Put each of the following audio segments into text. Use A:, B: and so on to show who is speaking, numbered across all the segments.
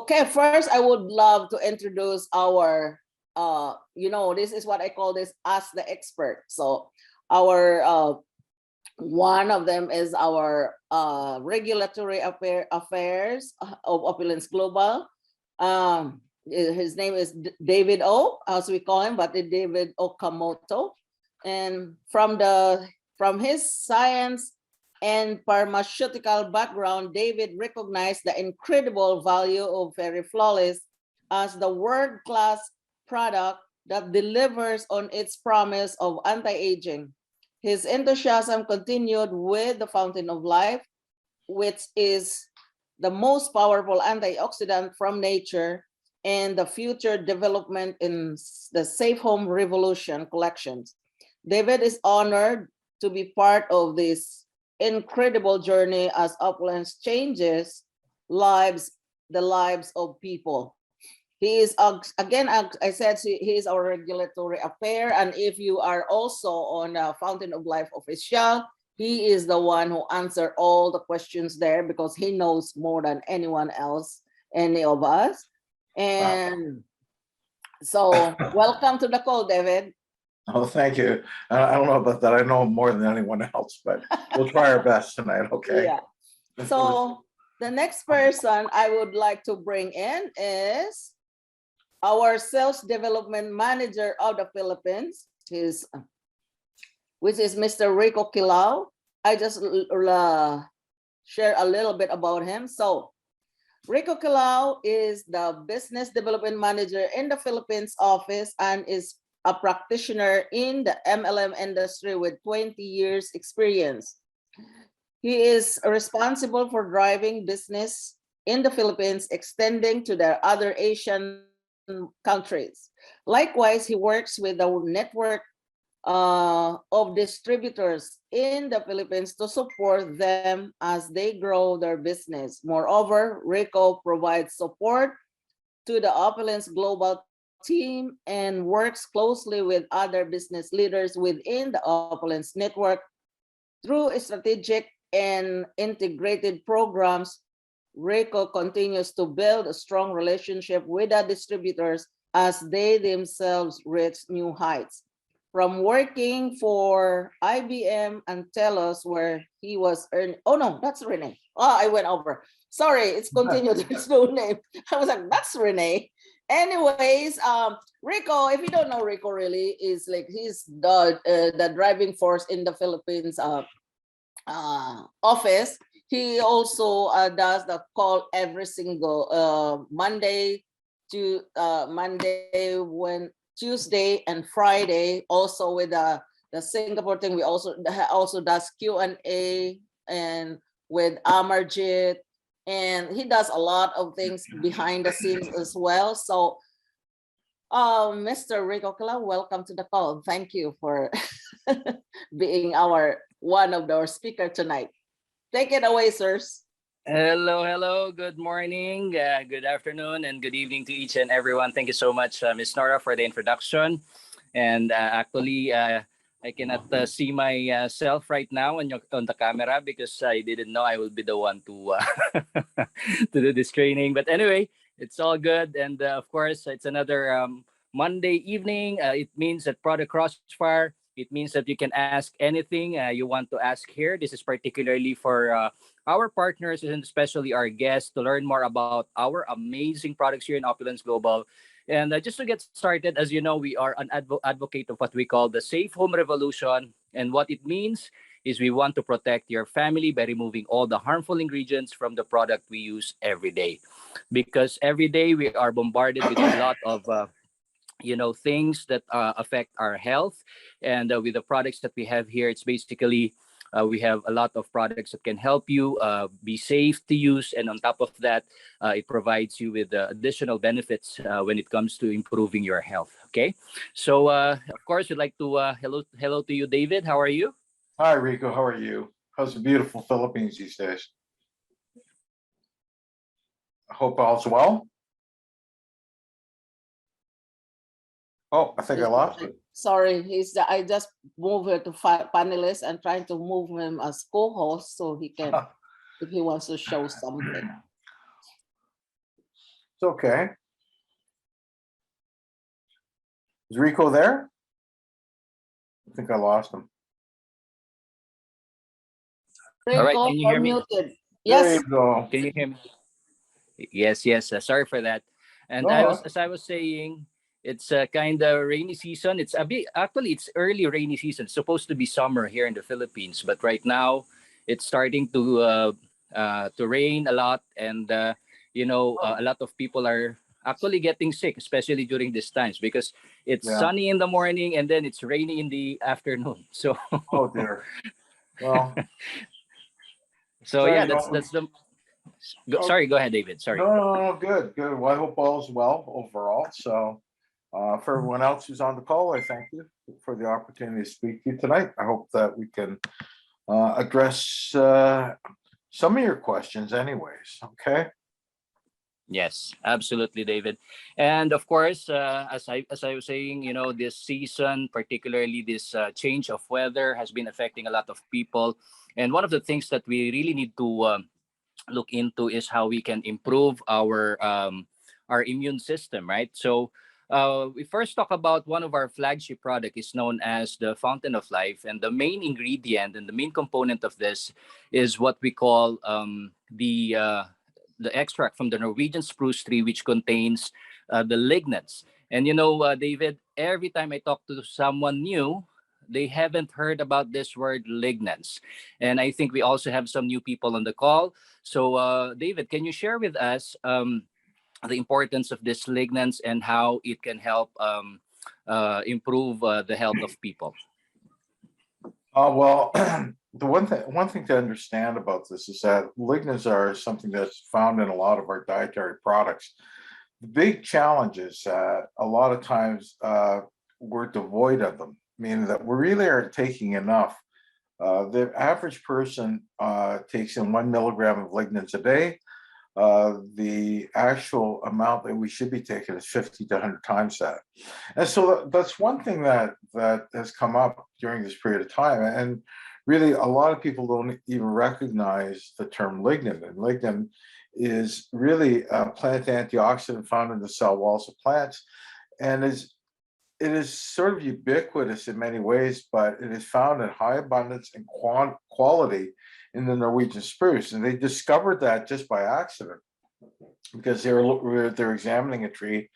A: Okay, first I would love to introduce our, this is what I call this Ask the Expert. So our, one of them is our regulatory affairs of Opulence Global. His name is David O, as we call him, but David Okamoto. And from his science and pharmaceutical background, David recognized the incredible value of Fairy Flawless as the world-class product that delivers on its promise of anti-aging. His enthusiasm continued with the Fountain of Life, which is the most powerful antioxidant from nature, and the future development in the Safe Home Revolution collections. David is honored to be part of this incredible journey as Opulence changes the lives of people. He is, again, I said, he is our regulatory affair. And if you are also on Fountain of Life official, he is the one who answers all the questions there because he knows more than anyone else, any of us. And so welcome to the call, David.
B: Oh, thank you. I don't know about that. I know more than anyone else, but we'll try our best tonight, okay?
A: Yeah. So the next person I would like to bring in is our sales development manager of the Philippines, which is Mr. Rico Kilao. I just share a little bit about him. So Rico Kilao is the business development manager in the Philippines office and is a practitioner in the MLM industry with 20 years experience. He is responsible for driving business in the Philippines, extending to the other Asian countries. Likewise, he works with a network of distributors in the Philippines to support them as they grow their business. Moreover, Rico provides support to the Opulence Global team and works closely with other business leaders within the Opulence network through strategic and integrated programs. Rico continues to build a strong relationship with the distributors as they themselves reach new heights. From working for IBM and Telos, where he was earning, oh no, that's Renee. Oh, I went over. Sorry, it's continued. There's no name. I was like, that's Renee. Anyways, Rico, if you don't know Rico, really is like he's the driving force in the Philippines office. He also does the call every single Monday to Tuesday and Friday. Also with the Singapore thing, we also does Q&A and with Amarjit. And he does a lot of things behind the scenes as well. So, Mr. Rico Kilao, welcome to the call. Thank you for being one of our speakers tonight. Take it away, sirs.
C: Hello. Good morning, good afternoon, and good evening to each and everyone. Thank you so much, Ms. Nora, for the introduction. And actually, I cannot see myself right now on the camera because I didn't know I will be the one to to do this training. But anyway, it's all good. And of course, it's another Monday evening. It means that Product Crossfire, it means that you can ask anything you want to ask here. This is particularly for our partners and especially our guests to learn more about our amazing products here in Opulence Global. And just to get started, as you know, we are an advocate of what we call the Safe Home Revolution. And what it means is we want to protect your family by removing all the harmful ingredients from the product we use every day. Because every day we are bombarded with a lot of things that affect our health. And with the products that we have here, it's basically we have a lot of products that can help you be safe to use. And on top of that, it provides you with additional benefits when it comes to improving your health. Okay. So, of course, we'd like to hello to you, David. How are you?
B: Hi, Rico. How are you? How's the beautiful Philippines these days? I hope all's well. Oh, I think I lost it.
A: Sorry, I just moved her to panelist and trying to move him as co-host so he can, if he wants to show something.
B: It's okay. Is Rico there? I think I lost him.
C: All right,
A: Rico,
C: can you
A: you're
C: hear me?
A: muted.
B: There
A: Yes.
B: you go.
C: Can you hear me? Yes, yes. Sorry for that. And
B: No,
C: as I was saying, it's a kind of rainy season. It's a bit actually it's early rainy season. It's supposed to be summer here in the Philippines, but right now it's starting to rain a lot, and a lot of people are actually getting sick, especially during these times because it's
B: yeah.
C: sunny in the morning and then it's rainy in the afternoon. So
B: Oh dear. Well,
C: so
B: so
C: yeah,
B: you
C: that's
B: know,
C: the.
B: oh,
C: Sorry, go ahead, David. Sorry.
B: no, good, good. Well, I hope all's well overall. So, for everyone else who's on the call, I thank you for the opportunity to speak to you tonight. I hope that we can address some of your questions, anyways. Okay.
C: Yes, absolutely, David. And of course, as I was saying, this season, particularly this change of weather, has been affecting a lot of people. And one of the things that we really need to look into is how we can improve our immune system, right? So we first talk about one of our flagship product is known as the Fountain of Life, and the main ingredient and the main component of this is what we call the extract from the Norwegian spruce tree, which contains the lignans. And David, every time I talk to someone new, they haven't heard about this word lignans. And I think we also have some new people on the call. So, David, can you share with us the importance of this lignans and how it can help improve the health of people?
B: Well, the one thing to understand about this is that lignans are something that's found in a lot of our dietary products. The big challenge is that a lot of times we're devoid of them, meaning that we really aren't taking enough. The average person takes in 1 milligram of lignans a day. The actual amount that we should be taking is 50 to 100 times that. And so that's one thing that has come up during this period of time. And really, a lot of people don't even recognize the term lignin. And lignin is really a plant antioxidant found in the cell walls of plants, and it is sort of ubiquitous in many ways, but it is found in high abundance and quality in the Norwegian spruce. And they discovered that just by accident because they're examining a tree.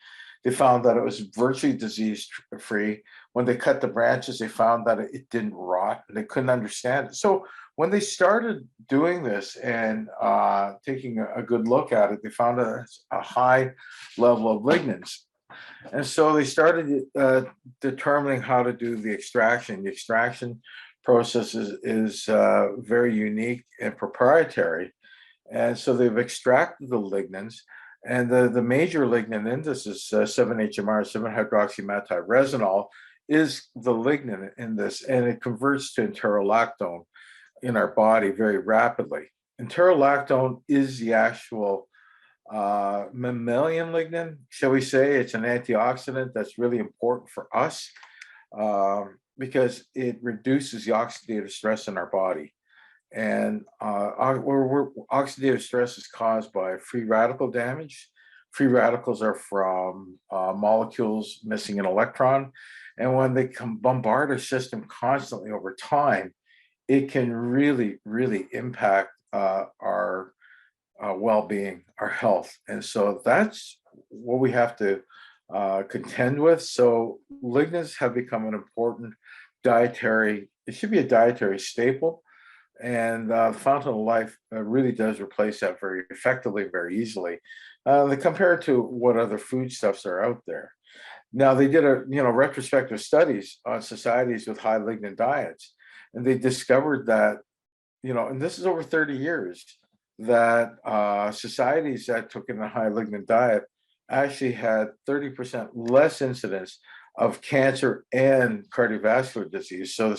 B: They found that it was virtually disease free. When they cut the branches, they found that it didn't rot, and they couldn't understand it. So when they started doing this and taking a good look at it, they found a high level of lignans. And so they started determining how to do the extraction. The extraction process is very unique and proprietary. And so they've extracted the lignans. And the major lignin in this is 7-HMR, 7-hydroxymathyresinol, is the lignin in this, and it converts to enterolactone in our body very rapidly. Enterolactone is the actual mammalian lignin, shall we say. It's an antioxidant that's really important for us because it reduces the oxidative stress in our body. And oxidative stress is caused by free radical damage. Free radicals are from molecules missing an electron. And when they bombard our system constantly over time, it can really, really impact our well-being, our health. And so that's what we have to contend with. So lignans have become an important it should be a dietary staple. And the Fountain of Life really does replace that very effectively, very easily. They compare it to what other foodstuffs are out there. Now they did retrospective studies on societies with high lignin diets, and they discovered that and this is over 30 years, that societies that took in a high lignin diet actually had 30% less incidence of cancer and cardiovascular disease. So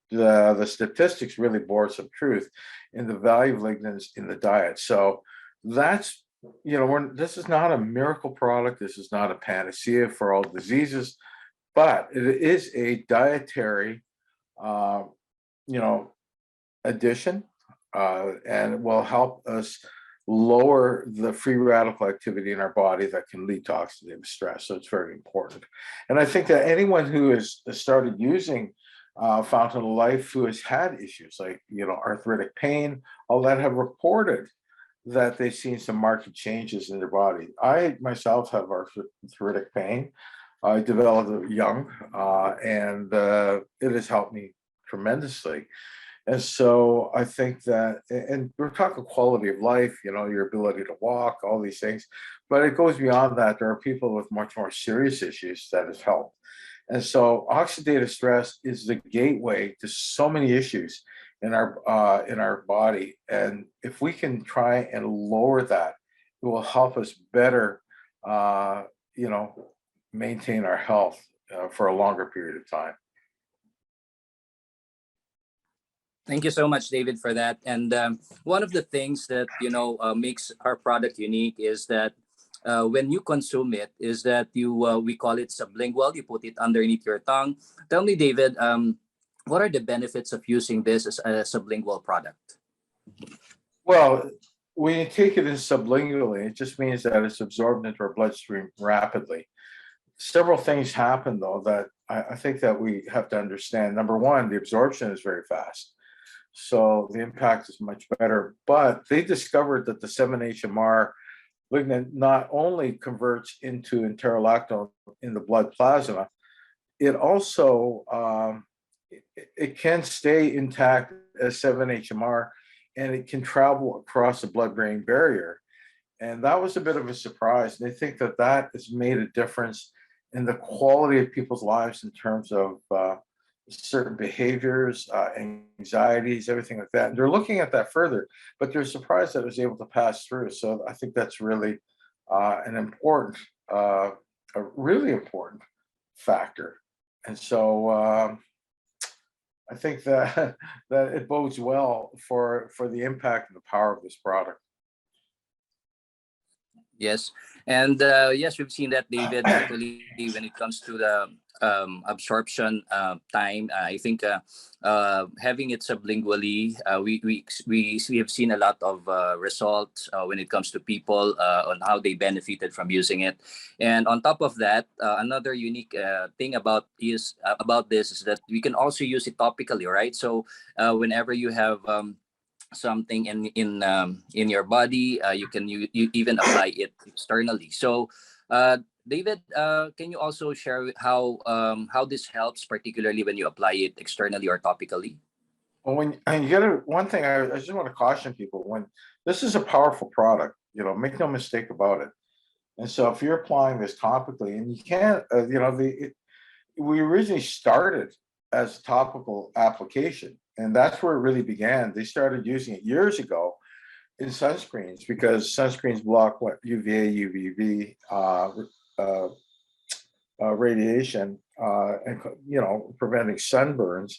B: the statistics really bore some truth in the value of lignans in the diet. So that's, this is not a miracle product. This is not a panacea for all diseases, but it is a dietary, addition, and it will help us lower the free radical activity in our body that can lead to oxidative stress. So it's very important. And I think that anyone who has started using Fountain of Life, who has had issues like, arthritic pain, all that, have reported that they've seen some marked changes in their body. I myself have arthritic pain. I developed it young, and it has helped me tremendously. And so I think that, and we're talking quality of life, your ability to walk, all these things, but it goes beyond that. There are people with much more serious issues that has helped. And so oxidative stress is the gateway to so many issues in our body. And if we can try and lower that, it will help us better, maintain our health for a longer period of time.
C: Thank you so much, David, for that. And one of the things that makes our product unique is that when you consume it, is that we call it sublingual. You put it underneath your tongue. Tell me, David, what are the benefits of using this as a sublingual product?
B: Well, when you take it in sublingually, it just means that it's absorbed into our bloodstream rapidly. Several things happen, though, that I think that we have to understand. Number one, the absorption is very fast, so the impact is much better. But they discovered that the 7-HMR lignin not only converts into enterolactone in the blood plasma, it also it can stay intact as 7-HMR, and it can travel across the blood-brain barrier. And that was a bit of a surprise. And I think that that has made a difference in the quality of people's lives in terms of certain behaviors, anxieties, everything like that. And they're looking at that further, but they're surprised that it was able to pass through. So I think that's really an important, a really important factor. And so I think that that it bodes well for the impact and the power of this product.
C: Yes. And yes, we've seen that, David, actually, when it comes to the absorption time, I think having it sublingually, we have seen a lot of results when it comes to people on how they benefited from using it. And on top of that, another unique thing about this is that we can also use it topically, right? So whenever you have something in your body, you can you even apply it externally. So David, can you also share how this helps, particularly when you apply it externally or topically?
B: Well, when and you gotta, one thing I just want to caution people, when this is a powerful product, make no mistake about it. And so if you're applying this topically, and you can't, we originally started as a topical application, and that's where it really began. They started using it years ago in sunscreens because sunscreens block what UVA, UVB radiation, and preventing sunburns.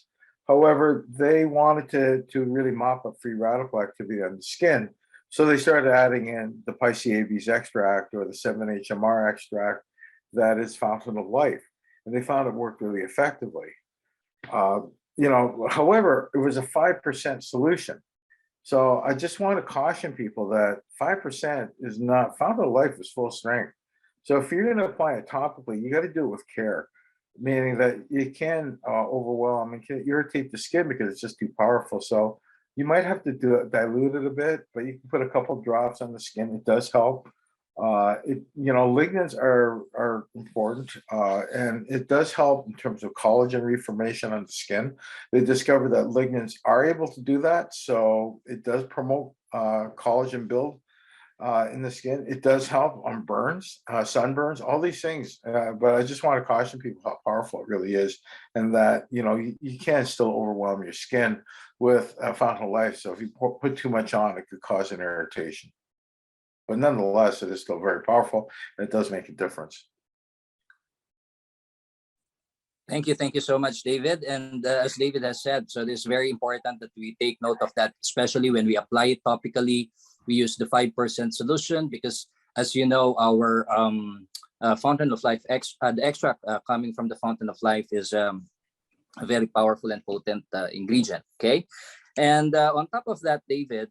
B: However, they wanted to really mop up free radical activity on the skin, so they started adding in the Piceaves extract or the 7-HMR extract that is Fountain of Life, and they found it worked really effectively. However, it was a 5% solution. So I just want to caution people that 5% is not, Fountain of Life is full strength. So if you're going to apply it topically, you got to do it with care, meaning that it can overwhelm and can irritate the skin because it's just too powerful. So you might have to dilute it a bit, but you can put a couple drops on the skin. It does help. Lignans are important, and it does help in terms of collagen reformation on the skin. They discovered that lignans are able to do that, so it does promote collagen build in the skin. It does help on burns, sunburns, all these things. But I just want to caution people how powerful it really is, and that you can still overwhelm your skin with a Fountain of Life. So if you put too much on, it could cause an irritation. But nonetheless, it is still very powerful, and it does make a difference.
C: Thank you so much, David. And as David has said, so it is very important that we take note of that, especially when we apply it topically. We use the 5% solution because, as you know, our Fountain of Life the extract coming from the Fountain of Life is a very powerful and potent ingredient. Okay, and on top of that, David,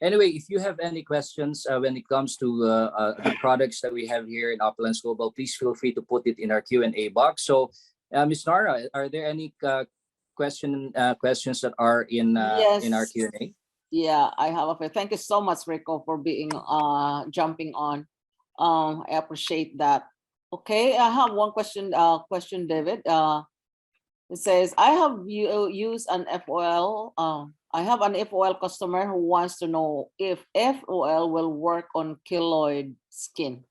C: Anyway, if you have any questions when it comes to the products that we have here in Opulence Global, please feel free to put it in our Q&A box. So, Ms. Nora, are there any questions that are in our
A: Yes.
C: Q&A?
A: Yeah, I have a few. Thank you so much, Rico, for being jumping on. I appreciate that. Okay, I have one question. David. It says, I have used an FOL. I have an FOL customer who wants to know if FOL will work on keloid skin.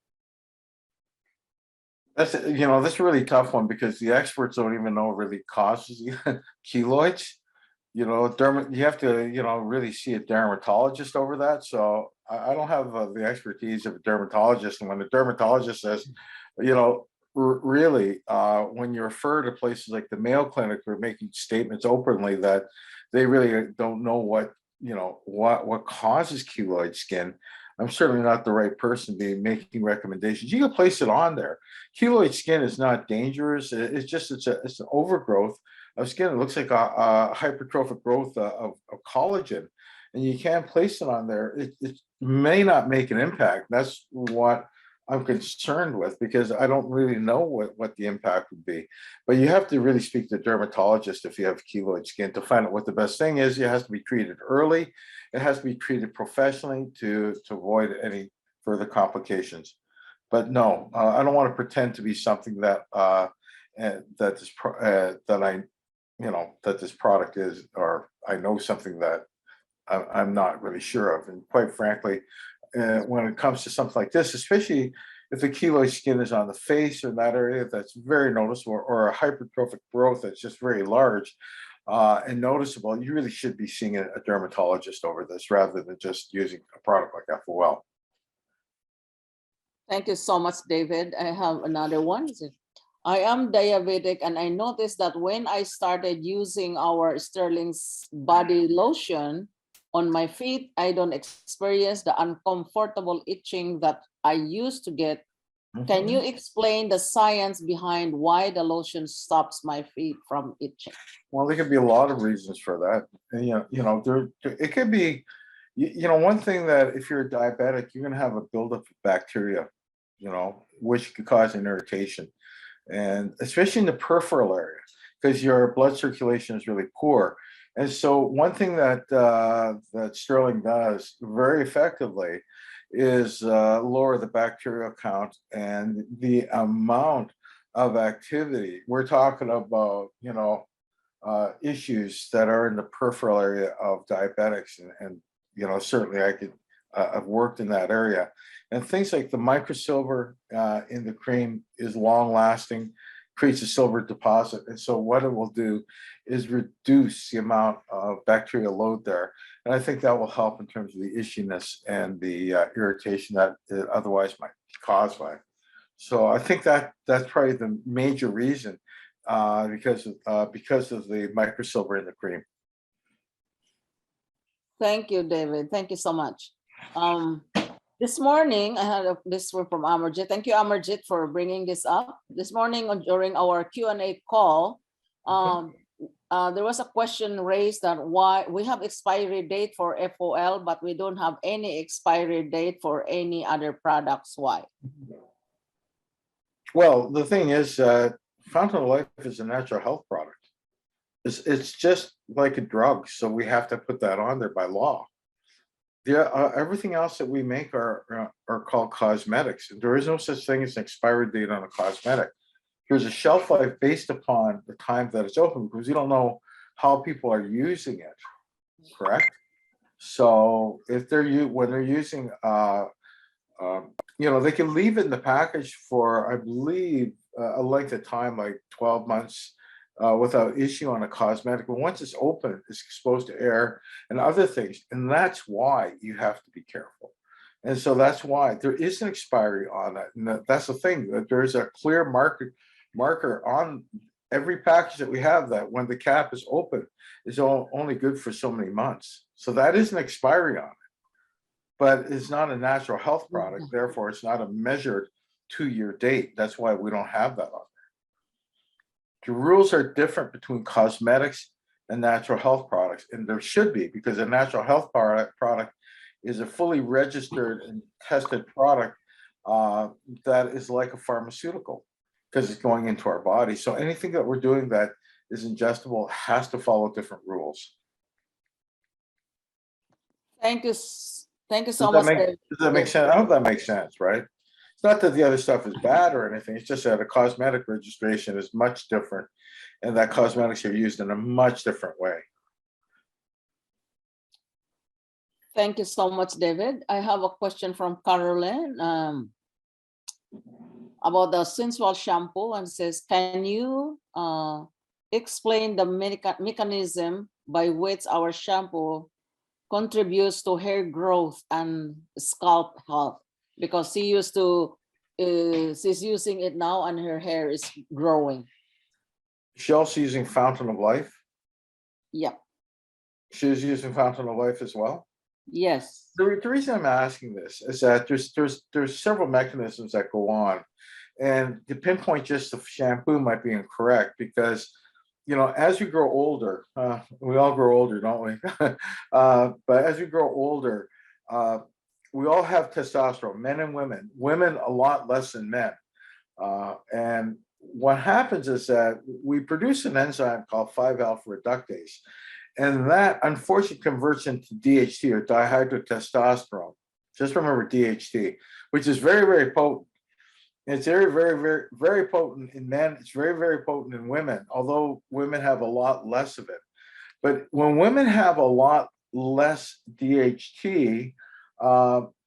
B: That's that's a really tough one because the experts don't even know what really causes keloids. You have to really see a dermatologist over that. So I don't have the expertise of a dermatologist. And when the dermatologist says, really, when you refer to places like the Mayo Clinic, who are making statements openly that they really don't know what causes keloid skin, I'm certainly not the right person to be making recommendations. You can place it on there. Keloid skin is not dangerous. It's an overgrowth of skin. It looks like a hypertrophic growth of collagen, and you can place it on there. It may not make an impact. That's what I'm concerned with, because I don't really know what the impact would be. But you have to really speak to a dermatologist if you have keloid skin to find out what the best thing is. It has to be treated early. It has to be treated professionally to avoid any further complications. But no, I don't want to pretend to be something that that this product is, or I know something that I'm not really sure of. And quite frankly, when it comes to something like this, especially if the keloid skin is on the face or in that area that's very noticeable, or a hypertrophic growth that's just very large and noticeable, you really should be seeing a dermatologist over this rather than just using a product like FOL.
A: Thank you so much, David. I have another one. I am diabetic, and I noticed that when I started using our Sterling's body lotion on my feet, I don't experience the uncomfortable itching that I used to get. Can you explain the science behind why the lotion stops my feet from itching?
B: Well, there could be a lot of reasons for that. And, it could be, one thing that if you're a diabetic, you're going to have a buildup of bacteria, which could cause an irritation. And especially in the peripheral area, because your blood circulation is really poor. And so one thing that that Sterling does very effectively is lower the bacterial count and the amount of activity. We're talking about, issues that are in the peripheral area of diabetics. And certainly I could, I've worked in that area. And things like the microsilver in the cream is long lasting, creates a silver deposit. And so what it will do is reduce the amount of bacterial load there. And I think that will help in terms of the itchiness and the irritation that it otherwise might be caused by. So I think that that's probably the major reason because of the microsilver in the cream.
A: Thank you, David. Thank you so much. This morning, I had this one from Amarjit. Thank you, Amarjit, for bringing this up. This morning during our Q&A call, there was a question raised that why we have expiry date for FOL, but we don't have any expiry date for any other products. Why?
B: Well, the thing is, Fountain of Life is a natural health product. It's just like a drug, so we have to put that on there by law. Everything else that we make are called cosmetics. There is no such thing as an expiry date on a cosmetic. There's a shelf life based upon the time that it's open, because you don't know how people are using it, correct? So if when they're using, they can leave it in the package for, I believe, a length of time, like 12 months, without issue on a cosmetic. But once it's open, it's exposed to air and other things. And that's why you have to be careful. And so that's why there is an expiry on it. And that's the thing, that there is a clear marker on every package that we have, that when the cap is open, is only good for so many months. So that is an expiry on it. But it's not a natural health product. Therefore, it's not a measured 2-year date. That's why we don't have that on there. The rules are different between cosmetics and natural health products, and there should be, because a natural health product is a fully registered and tested product that is like a pharmaceutical because it's going into our body. So anything that we're doing that is ingestible has to follow different rules.
A: Thank you. Thank you so much, David.
B: Does that make sense? I hope that makes sense, right? It's not that the other stuff is bad or anything. It's just that a cosmetic registration is much different, and that cosmetics are used in a much different way.
A: Thank you so much, David. I have a question from Caroline about the sensual shampoo, and says, can you explain the mechanism by which our shampoo contributes to hair growth and scalp health? Because she's using it now and her hair is growing.
B: She's also using Fountain of Life.
A: Yeah.
B: She's using Fountain of Life as well.
A: Yes.
B: The reason I'm asking this is that there's several mechanisms that go on, and to pinpoint just the shampoo might be incorrect because, you know, as we grow older, we all grow older, don't we? But as we grow older, we all have testosterone, men and women. Women a lot less than men, and what happens is that we produce an enzyme called 5-alpha reductase. And that unfortunately converts into DHT, or dihydrotestosterone. Just remember DHT, which is very, very potent. It's very, very, very, very potent in men. It's very, very potent in women, although women have a lot less of it. But when women have a lot less DHT,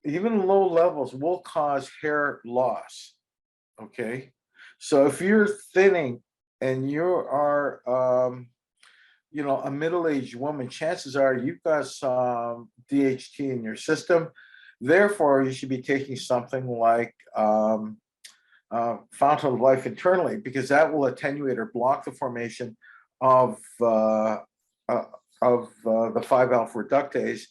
B: even low levels will cause hair loss. Okay. So if you're thinning and you are, you know, a middle-aged woman, chances are you've got some DHT in your system. Therefore, you should be taking something like Fountain of Life internally, because that will attenuate or block the formation of the 5-alpha reductase,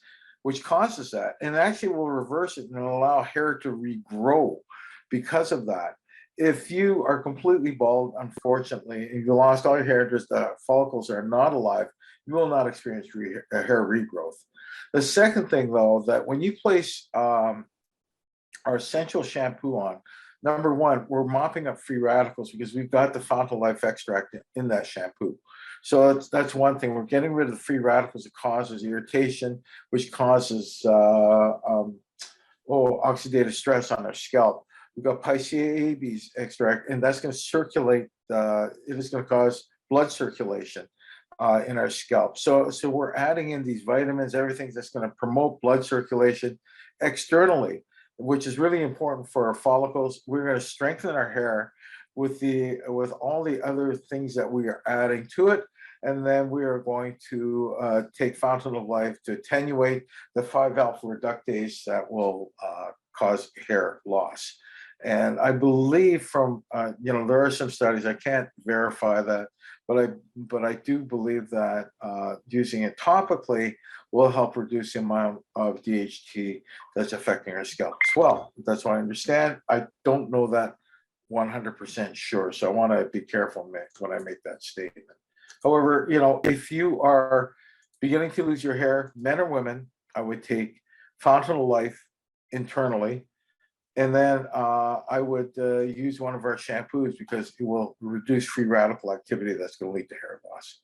B: which causes that, and actually will reverse it and allow hair to regrow because of that. If you are completely bald, unfortunately, and you lost all your hair, just the follicles are not alive, you will not experience hair regrowth. The second thing, though, that when you place our essential shampoo on, number one, we're mopping up free radicals because we've got the Fountain of Life extract in that shampoo. So that's one thing. We're getting rid of the free radicals that causes irritation, which causes oxidative stress on our scalp. We've got Picea extract, and that's going to circulate. It is going to cause blood circulation in our scalp. So we're adding in these vitamins, everything that's going to promote blood circulation externally, which is really important for our follicles. We're going to strengthen our hair with all the other things that we are adding to it. And then we are going to take Fountain of Life to attenuate the 5-alpha reductase that will cause hair loss. And I believe from, you know, there are some studies, I can't verify that, but I do believe that using it topically will help reduce the amount of DHT that's affecting our scalp as well. That's what I understand. I don't know that 100% sure, so I want to be careful when I make that statement. However, you know, if you are beginning to lose your hair, men or women, I would take Fountain of Life internally. And then I would use one of our shampoos because it will reduce free radical activity that's going to lead to hair loss.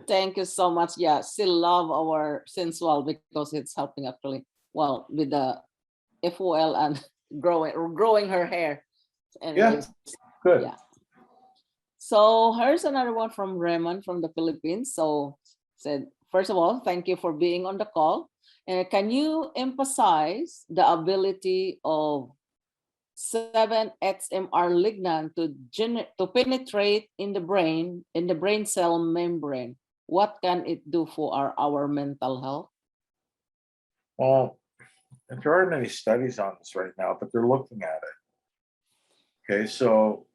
A: Thank you so much. Yeah, still love our sensual because it's helping actually, well, with the FOL and growing her hair. Anyways,
B: yeah, good.
A: Yeah. So here's another one from Raymond from the Philippines. So said, first of all, thank you for being on the call. Can you emphasize the ability of 7-XMR ligand to penetrate in the brain cell membrane? What can it do for our mental health?
B: Well, there aren't any studies on this right now, but they're looking at it. Okay, so,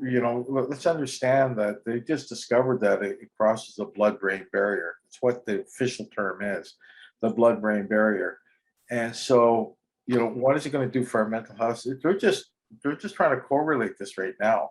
B: you know, let's understand that they just discovered that it crosses the blood-brain barrier. It's what the official term is, the blood-brain barrier. And so, you know, what is it going to do for our mental health? They're just trying to correlate this right now.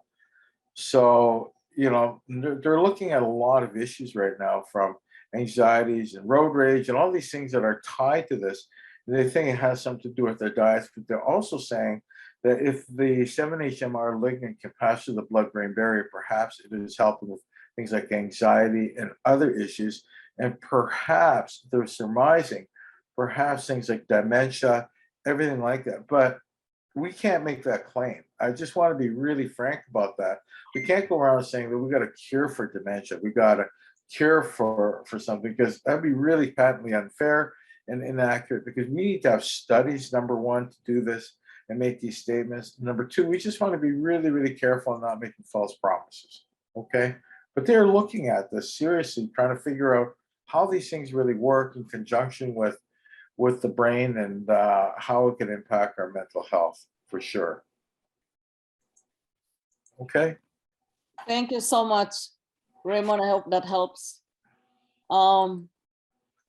B: So, you know, they're looking at a lot of issues right now, from anxieties and road rage and all these things that are tied to this. They think it has something to do with their diets, but they're also saying that if the 7-HMR lignin can pass through the blood-brain barrier, perhaps it is helping with things like anxiety and other issues. And perhaps they're surmising, perhaps things like dementia, everything like that. But we can't make that claim. I just want to be really frank about that. We can't go around saying that we got a cure for dementia. We got a cure for something, because that'd be really patently unfair and inaccurate, because we need to have studies, number one, to do this and make these statements. Number two, we just want to be really, really careful and not making false promises. Okay. But they're looking at this seriously, trying to figure out how these things really work in conjunction with the brain, and how it can impact our mental health, for sure. Okay.
A: Thank you so much, Raymond. I hope that helps.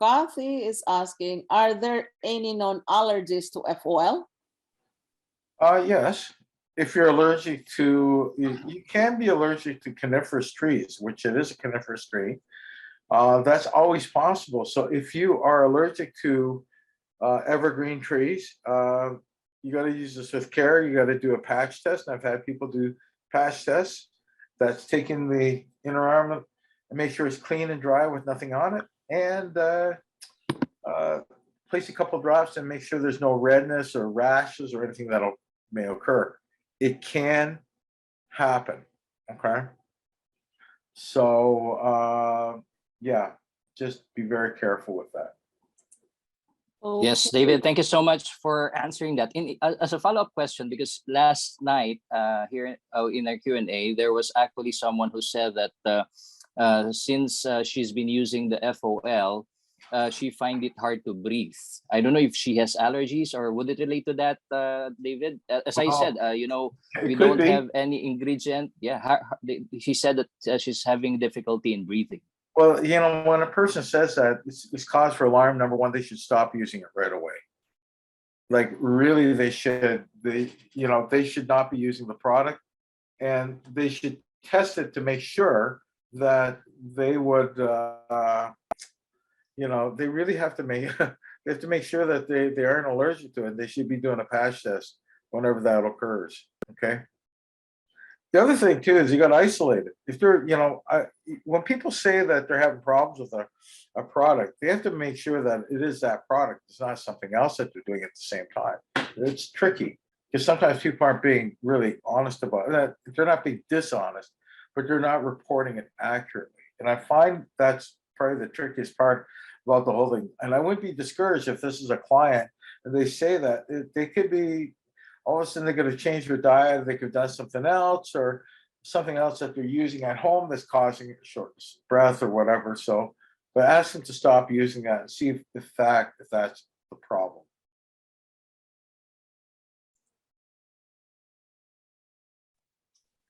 A: Kathy is asking, are there any known allergies to FOL?
B: Yes. If you're allergic to, you can be allergic to coniferous trees, which it is a coniferous tree. That's always possible. So if you are allergic to evergreen trees, you got to use this with care. You got to do a patch test. And I've had people do patch tests. That's taking the inner arm and make sure it's clean and dry with nothing on it, and place a couple drops and make sure there's no redness or rashes or anything that may occur. It can happen. Okay. So yeah, just be very careful with that.
C: Yes, David, thank you so much for answering that. As a follow-up question, because last night here in our Q&A, there was actually someone who said that since she's been using the FOL, she find it hard to breathe. I don't know if she has allergies, or would it relate to that, David? As I said, we don't have any ingredient. Yeah, she said that she's having difficulty in breathing.
B: Well, when a person says that, it's cause for alarm. Number one, they should stop using it right away. Like, really, they should not be using the product, and they should test it to make sure that they would, they really have to make, they have to make sure that they aren't allergic to it. They should be doing a patch test whenever that occurs. Okay. The other thing too is you got to isolate it. If they're, when people say that they're having problems with a product, they have to make sure that it is that product. It's not something else that they're doing at the same time. It's tricky because sometimes people aren't being really honest about that. They're not being dishonest, but they're not reporting it accurately. And I find that's probably the trickiest part about the whole thing. And I wouldn't be discouraged if this is a client and they say that they could be, all of a sudden they're going to change their diet, they could have done something else, or something else that they're using at home that's causing shortness of breath or whatever. So, but ask them to stop using that and see if that's the problem.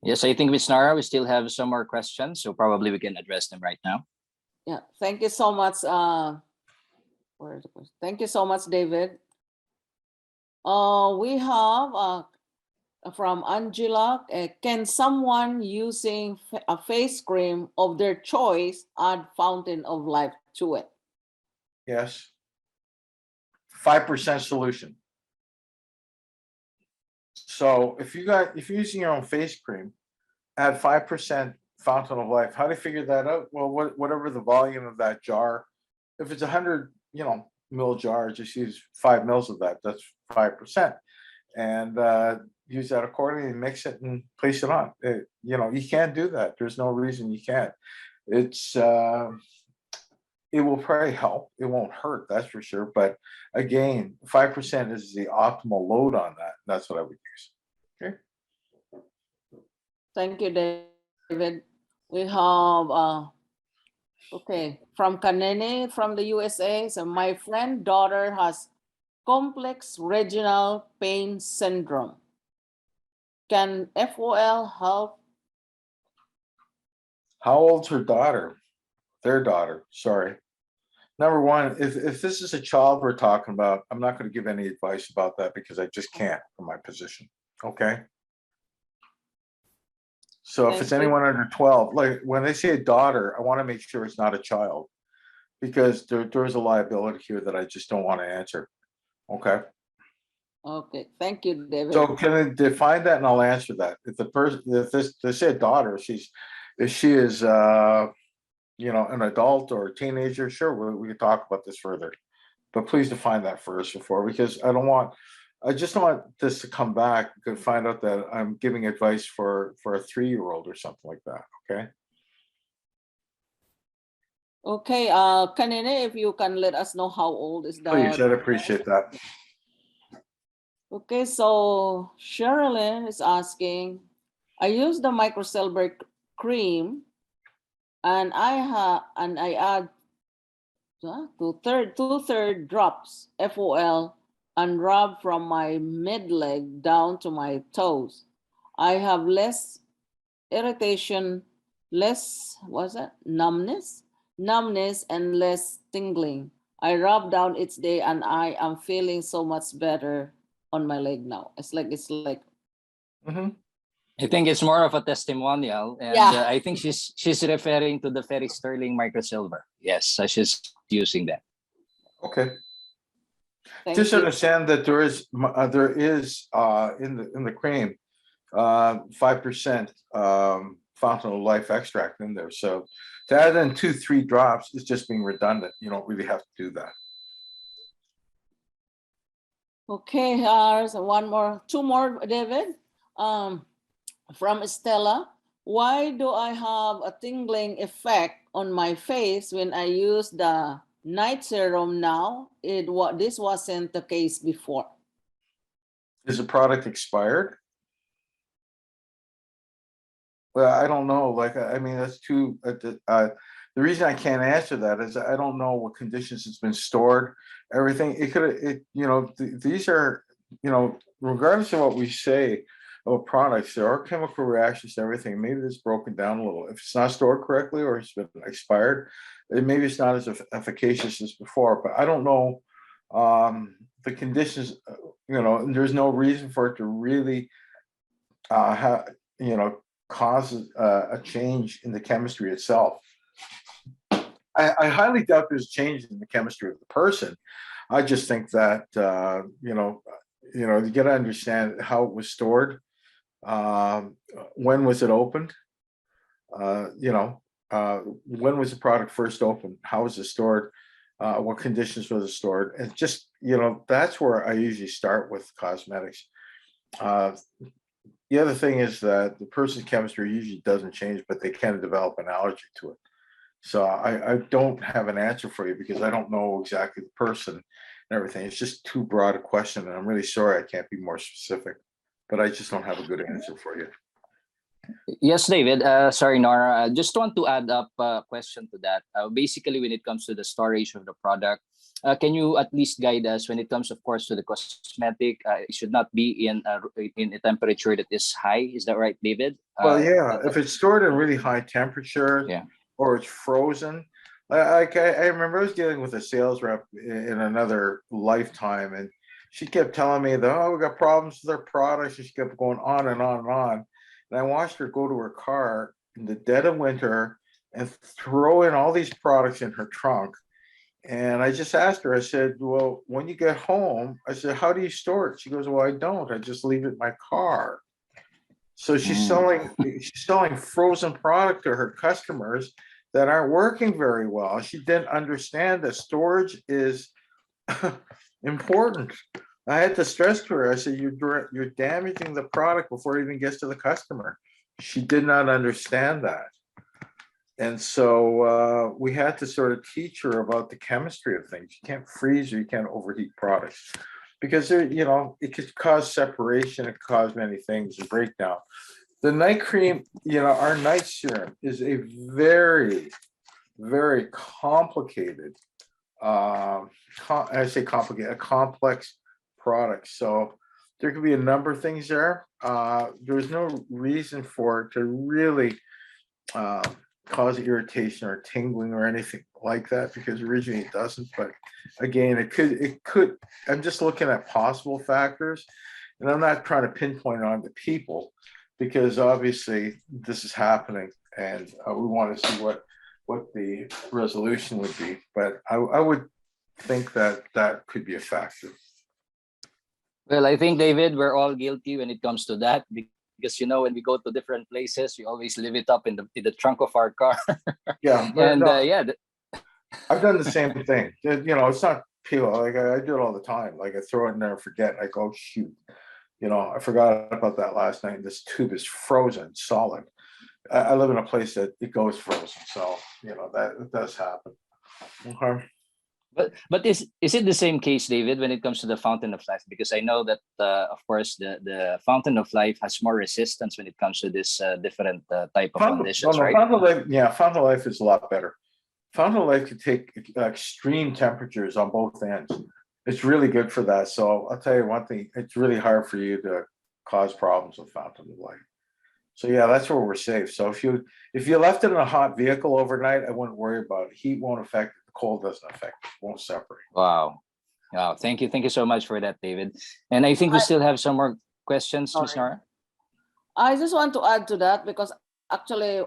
C: Yes, I think Ms. Nara, we still have some more questions, so probably we can address them right now.
A: Yeah, thank you so much. Thank you so much, David. We have from Angela, can someone using a face cream of their choice add Fountain of Life to it?
B: Yes. 5% solution. So if you're using your own face cream, add 5% Fountain of Life. How do you figure that out? Well, whatever the volume of that jar, if it's 100, mil jar, just use 5 mils of that. That's 5%, and use that accordingly, mix it and place it on. You can't do that. There's no reason you can't. It will probably help. It won't hurt, that's for sure. But again, 5% is the optimal load on that. That's what I would use. Okay.
A: Thank you, David. We have from Kanene from the USA. So my friend daughter has complex regional pain syndrome. Can FOL help?
B: How old's her daughter? Their daughter, sorry. Number one, if this is a child we're talking about, I'm not going to give any advice about that because I just can't from my position. Okay. So if it's anyone under 12, like when they say a daughter, I want to make sure it's not a child. because there's a liability here that I just don't want to answer. Okay.
A: Okay, thank you, David.
B: So can I define that and I'll answer that. If the person, if this, they say daughter, if she is, an adult or a teenager, sure, we can talk about this further. But please define that first because I just don't want this to come back and find out that I'm giving advice for a 3-year-old or something like that, okay?
A: Okay, Kanine, if you can let us know how old is the...
B: Please, I'd appreciate that.
A: Okay, so Sherilyn is asking, I use the microsilver cream and I add two-third drops FOL and rub from my mid leg down to my toes. I have less irritation, less, what's that? Numbness and less tingling. I rub down each day and I am feeling so much better on my leg now. It's like
B: Mhm.
C: I think it's more of a testimonial, and
A: Yeah.
C: I think she's referring to the Ferry Sterling microsilver. Yes, so she's using that.
B: Okay.
A: thank
B: Just
A: you.
B: understand that there is in the cream 5% fountain of life extract in there. So to add in 2-3 drops is just being redundant. You don't really have to do that.
A: Okay, here's two more, David. From Stella, why do I have a tingling effect on my face when I use the night serum now? This wasn't the case before.
B: Is the product expired? Well, I don't know. Like, I mean, that's too. The reason I can't answer that is I don't know what conditions it's been stored. Everything these are, regardless of what we say about products, there are chemical reactions to everything. Maybe it's broken down a little. If it's not stored correctly or it's been expired, maybe it's not as efficacious as before. But I don't know the conditions. And there's no reason for it to really causes a change in the chemistry itself. I highly doubt there's change in the chemistry of the person. I just think that you got to understand how it was stored. When was it opened? When was the product first opened? How was it stored? What conditions was it stored? And just that's where I usually start with cosmetics. The other thing is that the person's chemistry usually doesn't change, but they can develop an allergy to it. So I don't have an answer for you because I don't know exactly the person and everything. It's just too broad a question, and I'm really sorry I can't be more specific, but I just don't have a good answer for you.
C: Yes, David. Sorry, Nora. Just want to add up a question to that. Basically, when it comes to the storage of the product, can you at least guide us when it comes, of course, to the cosmetic? It should not be in a temperature that is high. Is that right, David?
B: Well, yeah. If it's stored in really high temperature,
C: Yeah.
B: or it's frozen, I remember I was dealing with a sales rep in another lifetime, and she kept telling me that, we got problems with their products, and she kept going on and on and on. And I watched her go to her car in the dead of winter and throw in all these products in her trunk. And I just asked her, I said, well, when you get home, I said, how do you store it? She goes, well, I don't. I just leave it in my car. So she's selling frozen product to her customers that aren't working very well. She didn't understand that storage is important. I had to stress to her, I said, you're damaging the product before it even gets to the customer. She did not understand that. And so we had to sort of teach her about the chemistry of things. You can't freeze or you can't overheat products because it could cause separation, it could cause many things, a breakdown. The night cream, our night serum is a very, very complicated, a complex product. So there could be a number of things there. There's no reason for it to really cause irritation or tingling or anything like that because originally it doesn't. But again, it could. I'm just looking at possible factors, and I'm not trying to pinpoint on the people because obviously this is happening, and we want to see what what the resolution would be, but I would think that that could be a factor.
C: Well, I think, David, we're all guilty when it comes to that because when we go to different places, we always leave it up in the trunk of our car.
B: Yeah, but
C: And
B: no,
C: yeah,
B: I've done the same thing. It's not peel. Like I do it all the time. Like I throw it in there and forget. I go, shoot, I forgot about that last night. This tube is frozen solid. I live in a place that it goes frozen, so that it does happen. Okay.
C: but is it the same case, David, when it comes to the fountain of life? Because I know that of course the fountain of life has more resistance when it comes to this different type of conditions,
B: No,
C: right?
B: Fountain of Life, yeah, Fountain of Life is a lot better. Fountain of Life can take extreme temperatures on both ends. It's really good for that. So I'll tell you one thing, it's really hard for you to cause problems with Fountain of Life. So yeah, that's where we're safe. So if you left it in a hot vehicle overnight, I wouldn't worry about it. Heat won't affect it, the cold doesn't affect it, won't separate.
C: Wow. Wow. Thank you so much for that, David. And I think we still have some more questions, Ms.
A: Sorry.
C: Nora.
A: I just want to add to that because actually,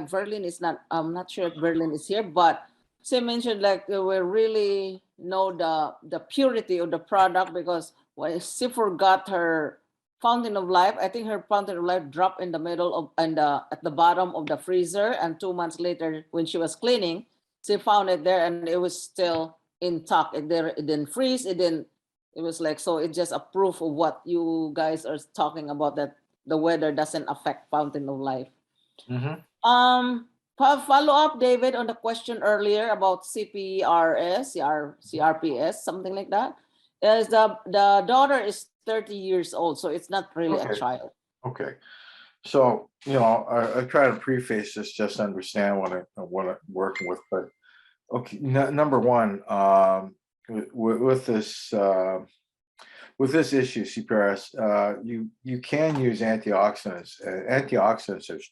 A: Berlin is not. I'm not sure if Berlin is here, but she mentioned like we really know the purity of the product because when she forgot her fountain of life, I think her fountain of life dropped in the middle of and at the bottom of the freezer, and 2 months later, when she was cleaning, she found it there, and it was still intact. It didn't freeze. It didn't. It was like so. It's just a proof of what you guys are talking about that the weather doesn't affect fountain of life.
B: Mhm.
A: Follow up, David, on the question earlier about CPRS, CRPS, something like that. Is the daughter is 30 years old, so it's not really a
B: Okay.
A: child.
B: Okay. So, I try to preface this just to understand what I'm working with, but okay, number one, with this issue, CPRS, you can use antioxidants. Antioxidants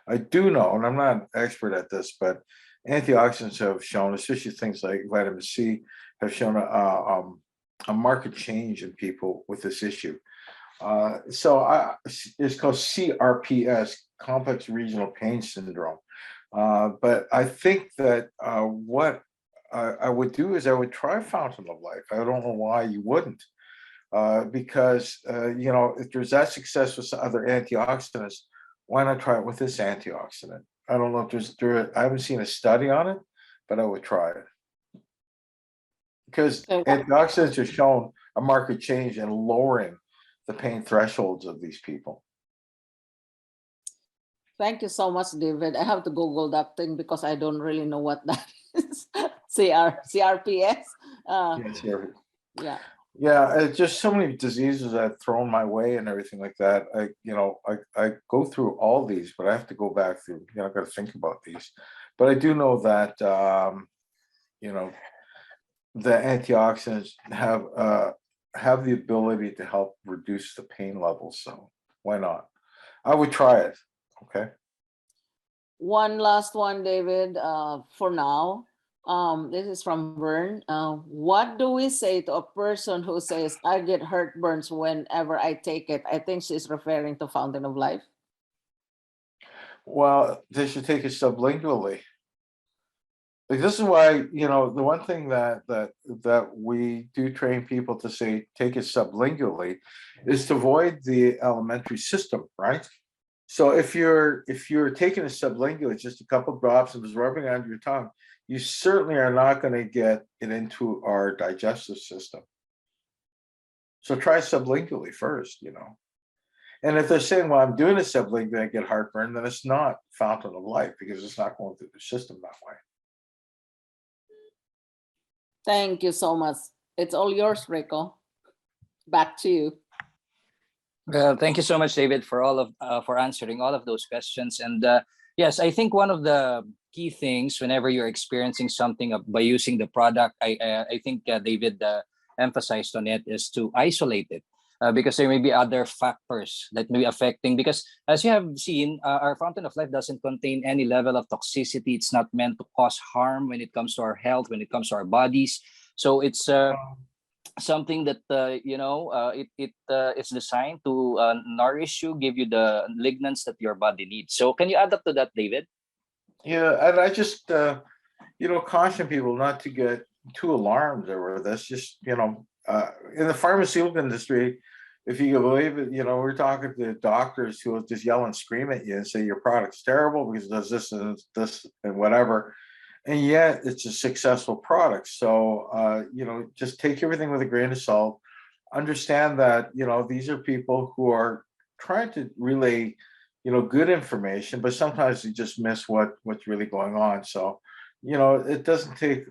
B: I do know, and I'm not an expert at this, but antioxidants have shown, especially things like vitamin C, have shown a marked change in people with this issue. It's called CRPS, complex regional pain syndrome. But I think that what I would do is I would try Fountain of Life. I don't know why you wouldn't, because if there's that success with other antioxidants, why not try it with this antioxidant? I don't know if I haven't seen a study on it, but I would try it because
A: So,
B: antioxidants have shown a marked change in lowering the pain thresholds of these people.
A: thank you so much, David. I have to Google that thing because I don't really know what that is. CRPS.
B: Yes, yeah.
A: Yeah.
B: Yeah, it's just so many diseases that have thrown my way and everything like that. I go through all these, but I have to go back through. I got to think about these. But I do know that the antioxidants have the ability to help reduce the pain levels. So why not? I would try it. Okay.
A: One last one, David, for now. This is from Vern. What do we say to a person who says, I get heartburns whenever I take it? I think she's referring to Fountain of Life.
B: Well, they should take it sublingually. Like this is why, the one thing that we do train people to say, take it sublingually, is to avoid the alimentary system, right? So if you're taking a sublingually, just a couple drops and just rubbing it under your tongue, you certainly are not going to get it into our digestive system. So try sublingually first, And if they're saying, well, I'm doing a sublingually, I get heartburn, then it's not Fountain of Life because it's not going through the system that way.
A: Thank you so much. It's all yours, Rico. Back to you.
C: Well, thank you so much, David, for answering all of those questions. And yes, I think one of the key things whenever you're experiencing something by using the product, I think David emphasized on it, is to isolate it. Because there may be other factors that may be affecting. Because as you have seen, our Fountain of Life doesn't contain any level of toxicity. It's not meant to cause harm when it comes to our health, when it comes to our bodies. So it's something that it's designed to nourish you, give you the lignans that your body needs. So can you add up to that, David?
B: Yeah, and I just caution people not to get too alarmed over this. Just in the pharmaceutical industry, if you can believe it, we're talking to doctors who will just yell and scream at you and say your product's terrible because it does this and whatever, and yet it's a successful product. So just take everything with a grain of salt. Understand that these are people who are trying to relay good information, but sometimes you just miss what's really going on. So it doesn't take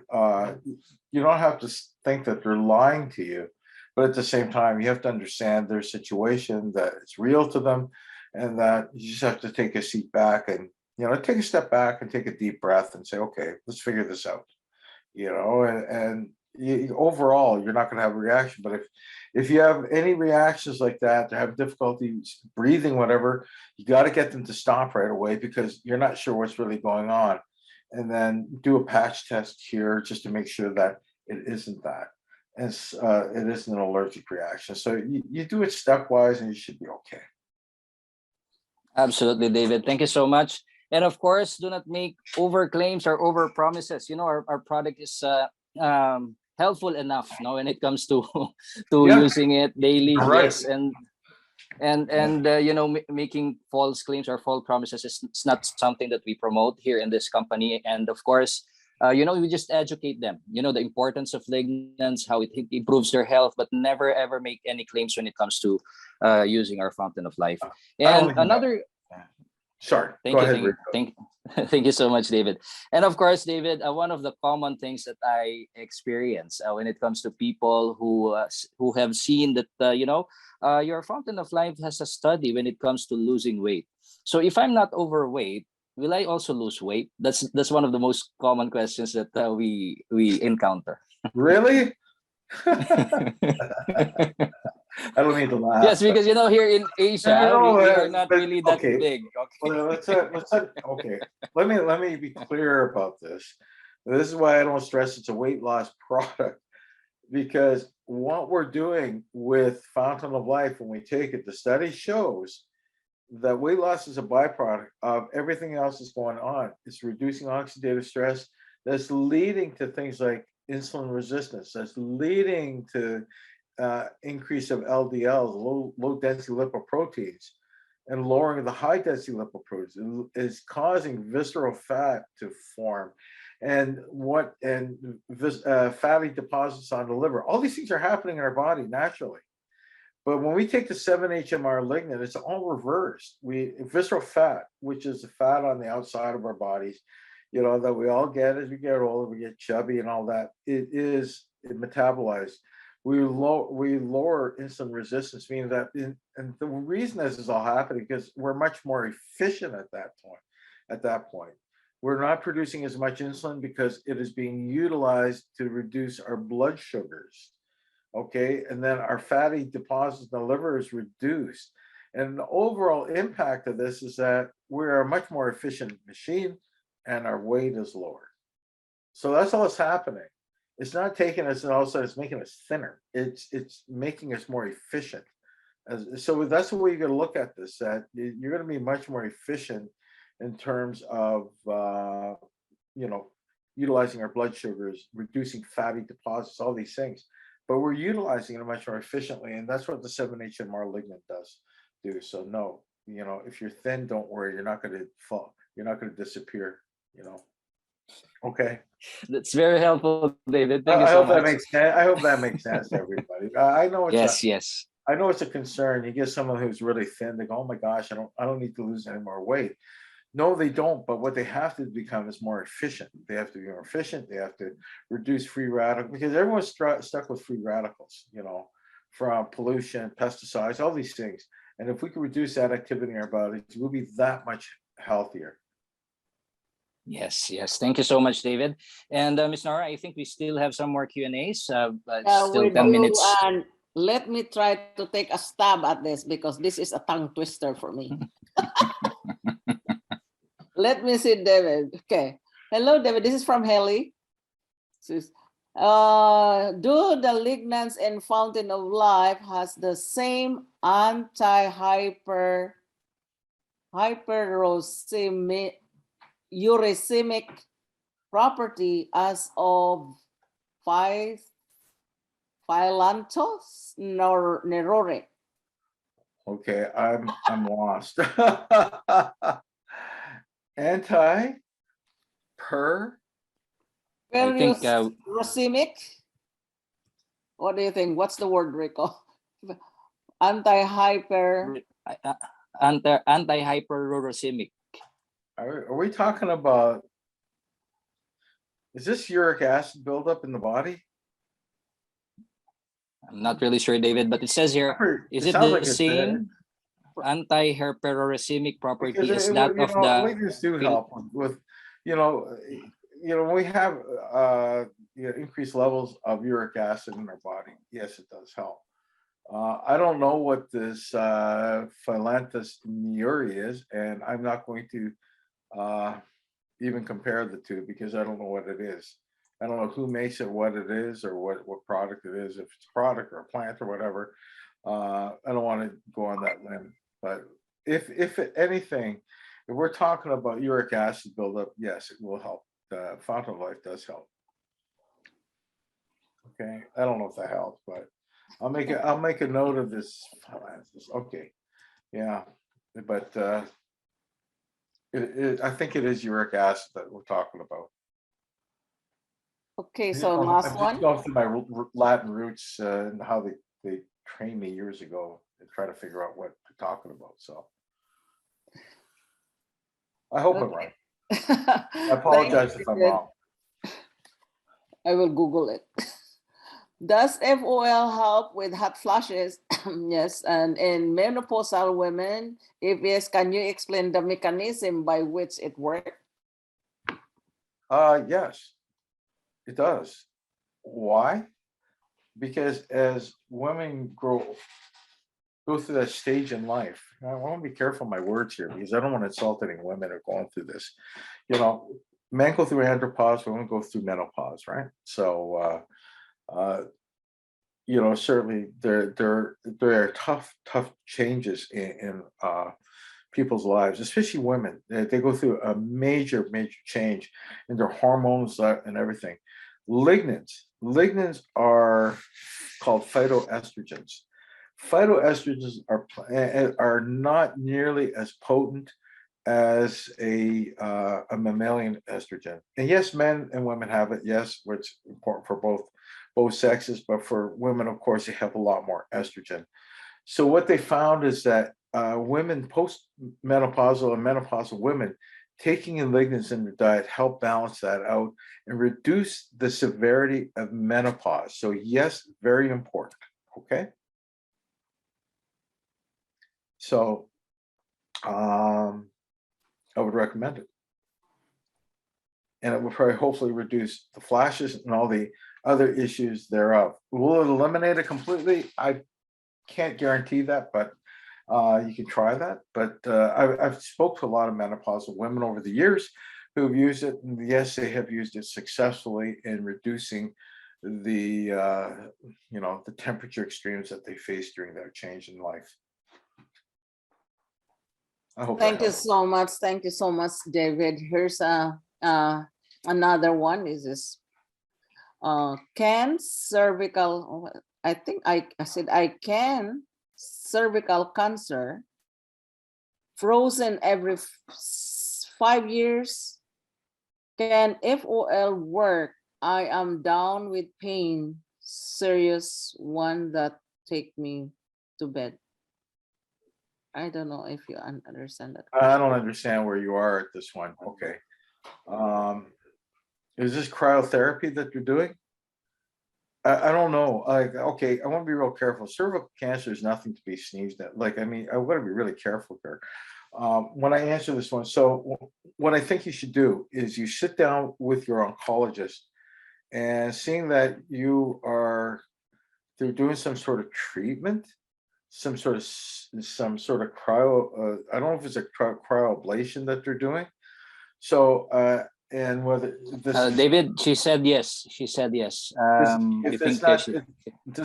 B: you don't have to think that they're lying to you, but at the same time you have to understand their situation, that it's real to them, and that you just have to take a seat back and take a step back and take a deep breath and say, okay, let's figure this out. Overall you're not going to have a reaction, but if you have any reactions like that, to have difficulty breathing, whatever, you got to get them to stop right away because you're not sure what's really going on, and then do a patch test here just to make sure that it isn't that, and it isn't an allergic reaction. So you do it stepwise and you should be okay.
C: Absolutely, David. Thank you so much. And of course, do not make over claims or over promises. Our product is helpful enough when it comes to
B: Yeah.
C: using it daily.
B: Right.
C: Yes, and making false claims or false promises is it's not something that we promote here in this company. And of course, we just educate them, the importance of lignans, how it improves their health, but never ever make any claims when it comes to using our fountain of life. And another
B: Sorry,
C: thank
B: go
C: you,
B: ahead, Rick.
C: thank you so much, David. And of course, David, one of the common things that I experience when it comes to people who have seen that your fountain of life has a study when it comes to losing weight. So if I'm not overweight, will I also lose weight? That's one of the most common questions that we encounter.
B: Really? I don't need to laugh.
C: Yes, because here in Asia, we are not really that
B: okay.
C: big. Okay.
B: Well, okay. Let me be clear about this. This is why I don't stress it's a weight loss product, because what we're doing with Fountain of Life when we take it, the study shows that weight loss is a byproduct of everything else that's going on. It's reducing oxidative stress that's leading to things like insulin resistance, that's leading to increase of LDLs, low density lipoproteins, and lowering the high density lipoproteins is causing visceral fat to form, and fatty deposits on the liver. All these things are happening in our body naturally. But when we take the 7-HMR lignin, it's all reversed. Visceral fat, which is the fat on the outside of our bodies, that we all get as we get older, we get chubby and all that. It metabolized. We lower insulin resistance, meaning that, and the reason this is all happening because we're much more efficient at that point. At that point, we're not producing as much insulin because it is being utilized to reduce our blood sugars. Okay, and then our fatty deposits in the liver is reduced. And the overall impact of this is that we're a much more efficient machine and our weight is lower. So that's all that's happening. It's not taking us and all of a sudden it's making us thinner. It's making us more efficient. So that's the way you're going to look at this, that you're going to be much more efficient in terms of utilizing our blood sugars, reducing fatty deposits, all these things. But we're utilizing it much more efficiently, and that's what the 7-HMR lignin does do. So no, if you're thin, don't worry, you're not going to fall, you're not going to disappear. Okay.
C: That's very helpful, David. Thank you
B: I
C: so
B: hope
C: much.
B: that makes sense. I hope that makes sense to everybody. I know it's
C: yes.
B: I know it's a concern. You get someone who's really thin, they go, "Oh my gosh, I don't need to lose any more weight." No, they don't. But what they have to become is more efficient. They have to be more efficient. They have to reduce free radicals, because everyone's stuck with free radicals, from pollution, pesticides, all these things. And if we can reduce that activity in our bodies, we'll be that much healthier.
C: Yes. Thank you so much, David. And Ms. Nora, I think we still have some more Q&As, but still 10 minutes.
A: And let me try to take a stab at this because this is a tongue twister for me. Let me see, David. Okay. Hello, David. This is from Haley. Do the lignans in Fountain of Life has the same uricemic property as of Philanthus nerore.
B: Okay, I'm lost. Anti per.
C: I think
A: Racemic. What do you think? What's the word, Rico? Anti-hyper.
C: anti-hyperuricemic.
B: Are we talking about? Is this uric acid buildup in the body?
C: I'm not really sure, David, but it says here, is it
B: sounds
C: the
B: like it's
C: same anti-hyperuricemic property
B: because
C: as that of the
B: ligands do help with you know when we have increased levels of uric acid in our body. Yes, it does help. I don't know what this Philanthus neuri is, and I'm not going to even compare the two because I don't know what it is. I don't know who makes it, what it is, or what product it is. If it's a product or a plant or whatever, I don't want to go on that limb. But if anything, if we're talking about uric acid buildup, yes, it will help. The Fountain of Life does help. Okay, I don't know if that helps, but I'll make a note of this. Okay, yeah, but I think it is uric acid that we're talking about.
A: Okay, so last one.
B: I'm just going through my Latin roots and how they trained me years ago and try to figure out what they're talking about. So I hope I'm right. I apologize if I'm wrong.
A: I will Google it. Does FOL help with hot flashes? Yes, and in menopausal women, if yes, can you explain the mechanism by which it works?
B: Yes, it does. Why? Because as women go through that stage in life, I want to be careful of my words here because I don't want to insult any women who are going through this. Men go through andropause, women go through menopause, right? So certainly there are tough changes in people's lives, especially women. They go through a major change in their hormones and everything. Lignans are called phytoestrogens. Phytoestrogens are not nearly as potent as a mammalian estrogen. And yes, men and women have it. Yes, it's important for both sexes, but for women, of course, they have a lot more estrogen. So what they found is that women post-menopausal and menopausal women taking in lignans in their diet help balance that out and reduce the severity of menopause. So yes, very important. Okay. So I would recommend it. And it will probably hopefully reduce the flashes and all the other issues thereof. Will it eliminate it completely? I can't guarantee that, but you can try that. But I've spoke to a lot of menopausal women over the years who have used it. And yes, they have used it successfully in reducing the the temperature extremes that they face during their change in life. I hope.
A: Thank you so much. Thank you so much, David. Here's another one. Is this can cervical? I think I said I can cervical cancer frozen every 5 years. Can FOL work? I am down with pain, serious one that take me to bed. I don't know if you understand that.
B: I don't understand where you are at this one. Okay. Is this cryotherapy that you're doing? I don't know. Okay, I want to be real careful. Cervical cancer is nothing to be sneezed at. I want to be really careful here when I answer this one. So what I think you should do is you sit down with your oncologist and seeing that they're doing some sort of treatment, some sort of cryo. I don't know if it's a cryoablation that they're doing. So and whether this
C: David, she said yes. She said yes.
B: it's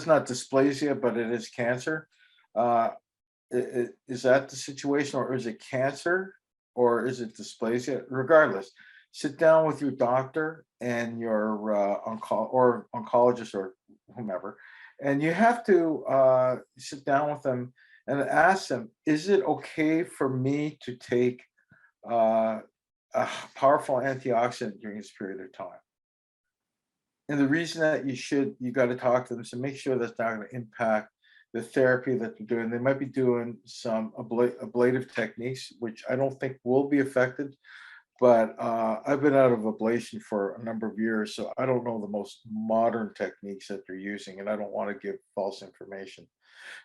B: not dysplasia, but it is cancer. Is that the situation, or is it cancer, or is it dysplasia? Regardless, sit down with your doctor and your oncologist or whomever, and you have to sit down with them and ask them, is it okay for me to take uh, a powerful antioxidant during this period of time? And the reason that you got to talk to them, so make sure that's not going to impact the therapy that they're doing. They might be doing some ablative techniques, which I don't think will be affected. But I've been out of ablation for a number of years, so I don't know the most modern techniques that they're using, and I don't want to give false information.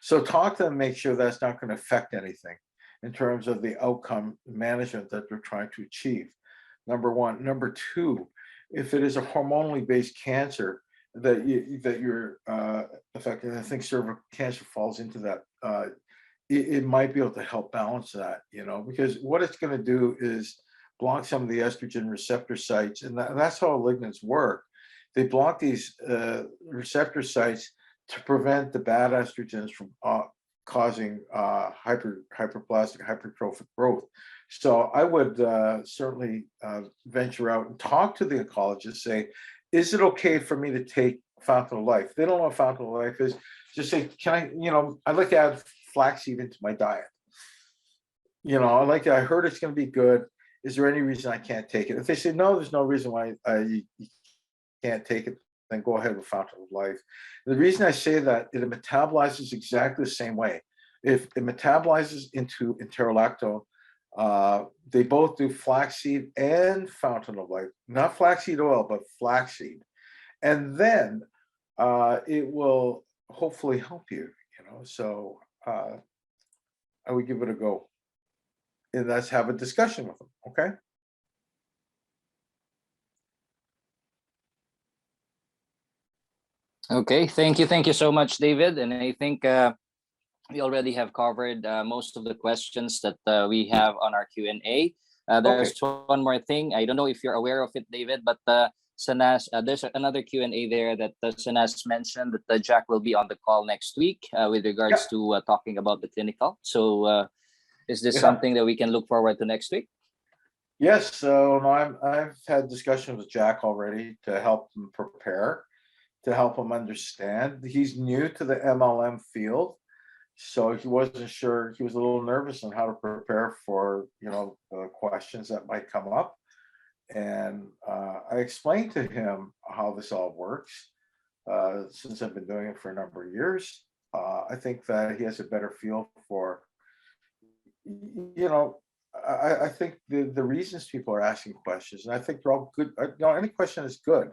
B: So talk to them, make sure that's not going to affect anything in terms of the outcome management that they're trying to achieve. Number one. Number two, if it is a hormonally based cancer that you're affected, and I think cervical cancer falls into that. It might be able to help balance that, because what it's going to do is block some of the estrogen receptor sites, and that's how lignans work. They block these receptor sites to prevent the bad estrogens from causing hyperplastic, hypertrophic growth. So I would certainly venture out and talk to the oncologist, say, is it okay for me to take Fountain of Life? They don't know what Fountain of Life is. Just say, can I, I'd like to add flaxseed into my diet. I heard it's going to be good. Is there any reason I can't take it? If they say, no, there's no reason why you can't take it, then go ahead with Fountain of Life. The reason I say that, it metabolizes exactly the same way. If it metabolizes into enterolactone, they both do flaxseed and Fountain of Life, not flaxseed oil, but flaxseed. And then it will hopefully help you, so I would give it a go. And let's have a discussion with them, okay?
C: Okay, thank you so much, David. And I think we already have covered most of the questions that we have on our Q&A. There's one more thing. I don't know if you're aware of it, David, but Sanas, there's another Q&A there that Sanas mentioned that Jack will be on the call next week with regards to talking about the clinical. So is this something that we can look forward to next week?
B: Yes, so I've had discussions with Jack already to help him prepare, to help him understand. He's new to the MLM field, so he wasn't sure. He was a little nervous on how to prepare for, the questions that might come up. And I explained to him how this all works. Since I've been doing it for a number of years, I think that he has a better feel for, I think the reasons people are asking questions, and I think they're all good. Any question is good.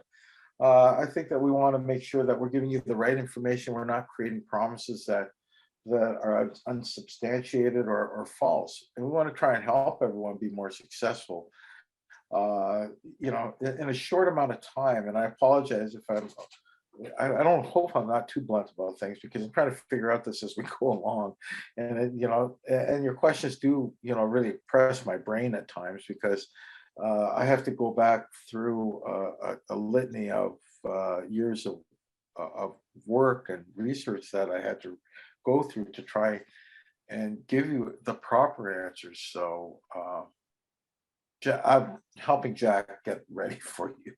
B: I think that we want to make sure that we're giving you the right information. We're not creating promises that are unsubstantiated or false. And we want to try and help everyone be more successful, in a short amount of time. And I apologize if I don't hope I'm not too blunt about things, because I'm trying to figure out this as we go along. And and your questions do, really press my brain at times, because I have to go back through a litany of years of work and research that I had to go through to try and give you the proper answers. So I'm helping Jack get ready for you.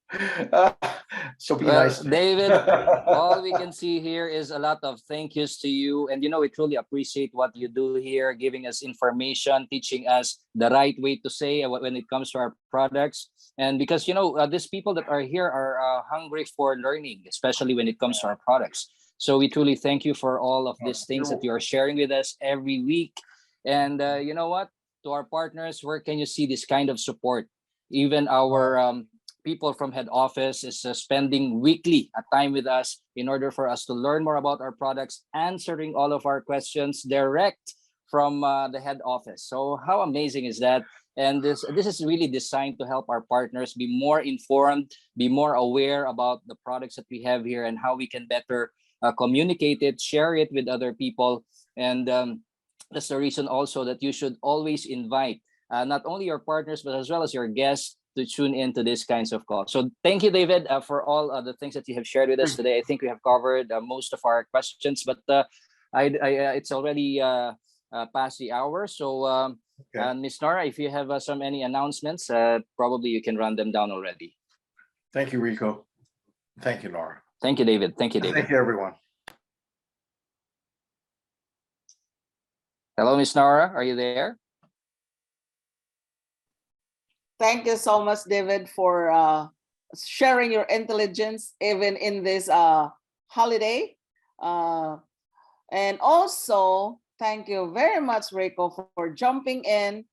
B: So be nice,
C: David. All we can see here is a lot of thank yous to you, and we truly appreciate what you do here, giving us information, teaching us the right way to say when it comes to our products. And because these people that are here are hungry for learning, especially when it comes to our products. So we truly thank you for all of these things that you are sharing with us every week. And you know what? To our partners, where can you see this kind of support? Even our people from head office is spending weekly a time with us in order for us to learn more about our products, answering all of our questions direct from the head office. So how amazing is that? And this is really designed to help our partners be more informed, be more aware about the products that we have here and how we can better communicate it, share it with other people. And that's the reason also that you should always invite not only your partners, but as well as your guests to tune into these kinds of calls. So thank you, David, for all the things that you have shared with us today. I think we have covered most of our questions, but it's already past the hour. So
B: Okay.
C: Miss Nora, if you have any announcements, probably you can run them down already.
B: Thank you, Rico. Thank you, Nora.
C: Thank you, David. Thank you, David.
B: Thank you, everyone.
C: Hello, Miss Nora, are you there?
A: Thank you so much, David, for sharing your intelligence even in this holiday. And also, thank you very much, Rico, for jumping in.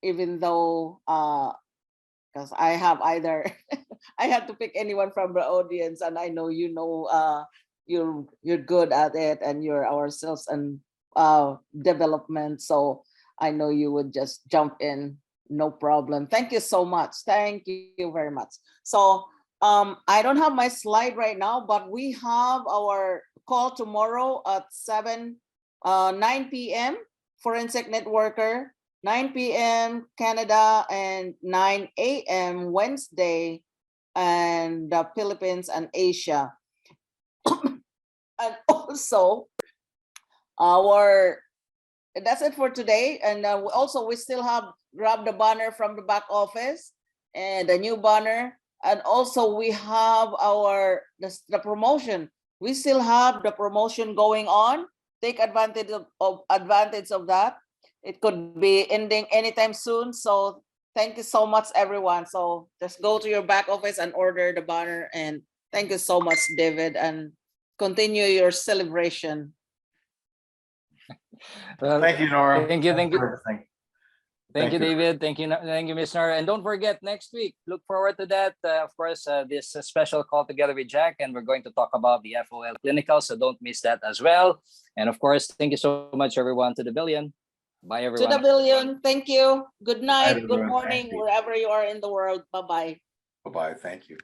A: Even though, because I have either, I had to pick anyone from the audience, and I know you're good at it, and you're our sales and development. So I know you would just jump in, no problem. Thank you so much. Thank you very much. So I don't have my slide right now, but we have our call tomorrow at 9 p.m. Forensic Networker, 9 p.m. Canada, and 9 a.m. Wednesday, and the Philippines and Asia. And also that's it for today. And also we still have grab the banner from the back office and the new banner. And also we have the promotion. We still have the promotion going on. Take advantage of that. It could be ending anytime soon. So thank you so much, everyone. So just go to your back office and order the banner. And thank you so much, David, and continue your celebration.
C: Well,
B: Thank you, Nora.
C: Thank you.
B: for everything.
C: Thank you, David. Thank you, Ms. Nora. And don't forget, next week, look forward to that. Of course, this special call together with Jack, and we're going to talk about the FOL clinical, so don't miss that as well. And of course, thank you so much, everyone, to the billion. Bye, everyone.
A: To the billion. Thank you. Good night.
B: Good night,
A: Good
B: everyone.
A: morning,
B: Thank you.
A: wherever you are in the world. Bye-bye.
B: Bye-bye. Thank you.